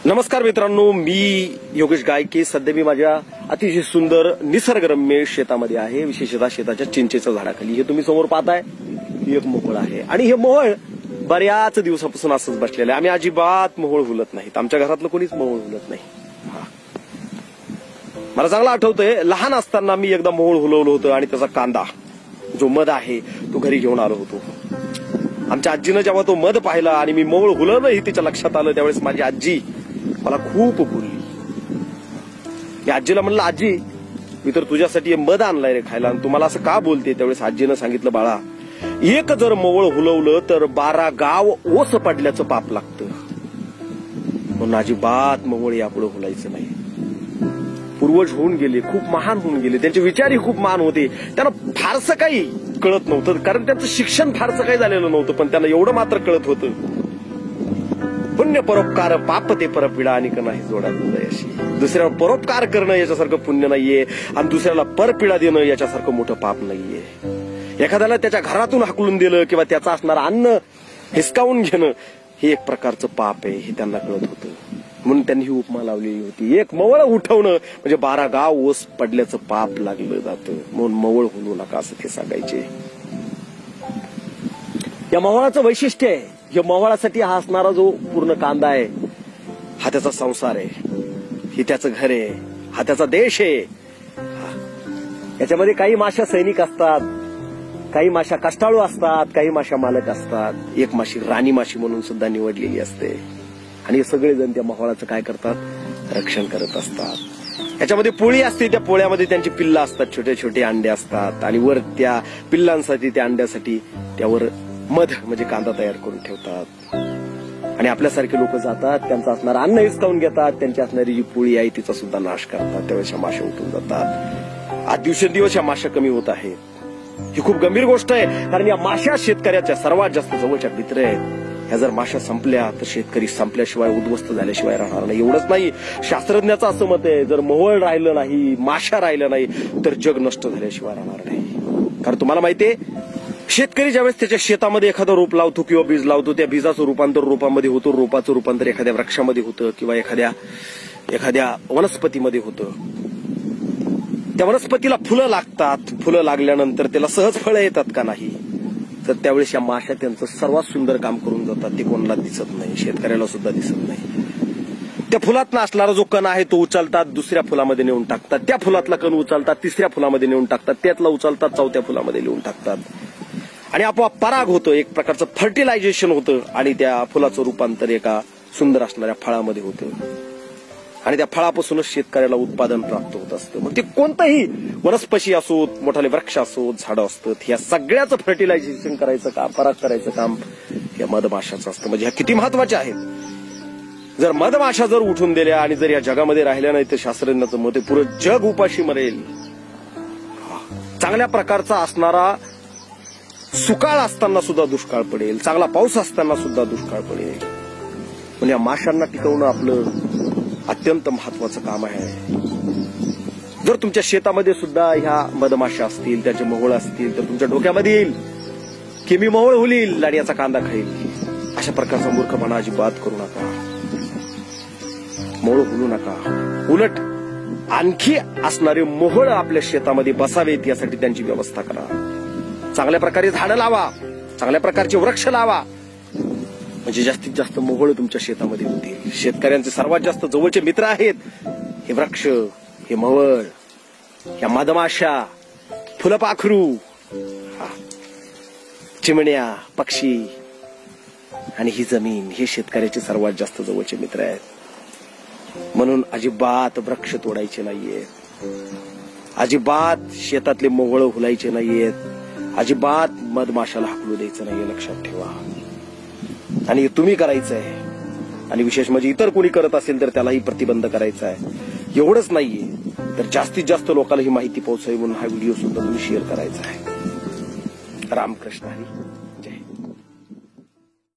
नमस्कार मित्रांनो, मी योगेश गायके. सध्या मी माझ्या अतिशय सुंदर निसर्गरम्य शेतामध्ये आहे, विशेषतः शेताच्या चिंचेच्या झाडाखाली. हे तुम्ही समोर पाहताय, ही एक मोहोळ आहे आणि हे मोहोळ बऱ्याच दिवसापासून असंच बसलेलं आहे. आम्ही अजिबात मोहोळ हुलत नाहीत, आमच्या घरातलं कोणीच मोहोळ हुलत नाही. मला चांगलं आठवतंय, लहान असताना मी एकदा मोहोळ हुलवलं होतं आणि त्याचा कांदा जो मध आहे तो घरी घेऊन आलो होतो. आमच्या आजीनं जेव्हा तो मध पाहिला आणि मी मोहोळ हुलवलं हे तिच्या लक्षात आलं, त्यावेळेस माझी आजी मला खूप बोलली. मी आजीला म्हणलं, आजी मी तर तुझ्यासाठी मध आणलाय रे खायला आणि तुम्हाला असं का बोलते. त्यावेळेस आजीनं सांगितलं, बाळा एक जर मोहोळ हुलवलं तर 12 गाव ओस पडल्याचं पाप लागतं, म्हणून अजिबात मोहोळ यापुढे हुलायचं नाही. पूर्वज होऊन गेले, खूप महान होऊन गेले, त्यांचे विचारही खूप महान होते. त्यांना फारसं काही कळत नव्हतं, कारण त्यांचं शिक्षण फारसं काही झालेलं नव्हतं, पण त्यांना एवढं मात्र कळत होतं, पुण्य परोपकार पाप ते परपीडा आणि नाही जोडा हृदयाशी. दुसऱ्याला परोपकार करणं याच्यासारखं पुण्य नाहीये आणि दुसऱ्याला परपीडा देणं याच्यासारखं मोठं पाप नाहीये. एखाद्याला त्याच्या घरातून हाकलून दिलं किंवा त्याचं असणारं अन्न हिसकावून घेणं हे एक प्रकारचं पाप आहे, हे त्यांना कळत होतं. म्हणून त्यांनी ही उपमा लावलेली होती, एक मोहोळ उठवणं म्हणजे 12 गाव ओस पडल्याचं पाप लागलं जातं, म्हणून मोहोळ हुलू नका असं ते सांगायचे. या मोहोळाचं वैशिष्ट्य आहे, या मोहोळासाठी हा असणारा जो पूर्ण कांदा आहे हा त्याचा संसार आहे, हे त्याचं घर आहे, हा त्याचा देश आहे. याच्यामध्ये काही माश्या सैनिक असतात, काही माश्या कष्टाळू असतात, काही माश्या मालक असतात, एक माशी राणी माशी म्हणून सुद्धा निवडलेली असते. आणि सगळेजण त्या मोहोळाचं काय करतात, रक्षण करत असतात. याच्यामध्ये पोळी असते, त्या पोळ्यामध्ये त्यांची पिल्लं असतात, छोटे छोटे अंडे असतात आणि वर त्या पिल्लांसाठी त्या अंड्यासाठी त्यावर मध म्हणजे कांदा तयार करून ठेवतात. आणि आपल्यासारखे लोक जातात, त्यांचं असणारं अन्न हिसकावून घेतात, त्यांची असणारी जी पोळी आहे तिचा सुद्धा नाश करतात. त्यावेळेस या माश्या उठून जातात. आज दिवसेंदिवस या माश्या कमी होत आहेत. ही खूप गंभीर गोष्ट आहे, कारण या माश्या शेतकऱ्याच्या सर्वात जास्त जवळच्या मित्र आहेत. ह्या जर माश्या संपल्या तर शेतकरी संपल्याशिवाय, उद्ध्वस्त झाल्याशिवाय राहणार नाही. एवढंच नाही, शास्त्रज्ञाचं असं मत आहे, जर मोहोळ राहिलं नाही, माश्या राहिल्या नाही तर जग नष्ट झाल्याशिवाय राहणार नाही. कारण तुम्हाला माहितीये, शेतकरी ज्यावेळेस त्याच्या शेतामध्ये एखादं रोप लावतो किंवा बीज लावतो, त्या बीजाचं रूपांतर रोपामध्ये होतं, रोपाचं रूपांतर एखाद्या वृक्षामध्ये होतं किंवा एखाद्या वनस्पतीमध्ये होतं. त्या वनस्पतीला फुलं लागतात, फुलं लागल्यानंतर त्याला सहज फळं येतात का नाही, तर त्यावेळेस या माश्या त्यांचं सर्वात सुंदर काम करून जातात. ते कोणाला दिसत नाही, शेतकऱ्याला सुद्धा दिसत नाही. त्या फुलातला असणारा जो कण आहे तो उचलतात, दुसऱ्या फुलामध्ये नेऊन टाकतात, त्या फुलातला कण उचलतात, तिसऱ्या फुलामध्ये नेऊन टाकतात, त्यातला उचलतात, चौथ्या फुलामध्ये नेऊन टाकतात आणि आपोआप पराग होतं, एक प्रकारचं फर्टिलायझेशन होतं आणि त्या फुलाचं रूपांतर एका सुंदर असणाऱ्या फळामध्ये होतं आणि त्या फळापासूनच शेतकऱ्याला उत्पादन प्राप्त होत असतं. मग ते कोणतंही वनस्पती असोत, मोठाले वृक्ष असोत, झाडं असतात, या सगळ्याचं फर्टिलायझेशन करायचं काम, पराग करायचं काम या मधमाशाचं असतं. म्हणजे ह्या किती महत्वाच्या आहेत. जर मधमाशा जर उठून दिल्या आणि जर या जगामध्ये राहिल्या नाही तर शास्त्रज्ञाचं मत आहे पुरं जग उपाशी मरेल. चांगल्या प्रकारचा असणारा सुकाळ असताना सुद्धा दुष्काळ पडेल, चांगला पाऊस असताना सुद्धा दुष्काळ पडेल. पण या माशांना टिकवणं आपलं अत्यंत महत्वाचं काम आहे. जर तुमच्या शेतामध्ये सुद्धा ह्या मधमाशा असतील, त्याचे मोहोळ असतील, तर तुमच्या डोक्यामध्ये येईल की मी मोहोळ हुलील आणि याचा कांदा खाईल. अशा प्रकारचा मूर्खपणा अजिबात करू नका, मोहोळ हुलू नका. उलट आणखी असणारे मोहोळ आपल्या शेतामध्ये बसावेत यासाठी त्यांची व्यवस्था करा. चांगल्या प्रकारे झाडं लावा, चांगल्या प्रकारचे वृक्ष लावा, म्हणजे जास्तीत जास्त मोहोळ तुमच्या शेतामध्ये होतील. शेतकऱ्यांचे सर्वात जास्त जवळचे मित्र आहेत हे वृक्ष, हे मोहोळ, या मधमाशा, फुलपाखरू, चिमण्या, पक्षी आणि ही जमीन, हे शेतकऱ्याचे सर्वात जास्त जवळचे मित्र आहेत. म्हणून अजिबात वृक्ष तोडायचे नाहीयेत, अजिबात शेतातले मोहोळ हुलायचे नाहीयेत, अजिबात मधमाशाला हाकलू द्यायचं नाहीये, लक्षात ठेवा. आणि तुम्ही करायचं आहे आणि विशेष म्हणजे इतर कोणी करत असेल तर त्यालाही प्रतिबंध करायचा आहे. एवढंच नाहीये तर जास्तीत जास्त लोकांना ही माहिती पोहोचावी म्हणून हा व्हिडिओ सुद्धा तुम्ही शेअर करायचा आहे. रामकृष्ण हरी.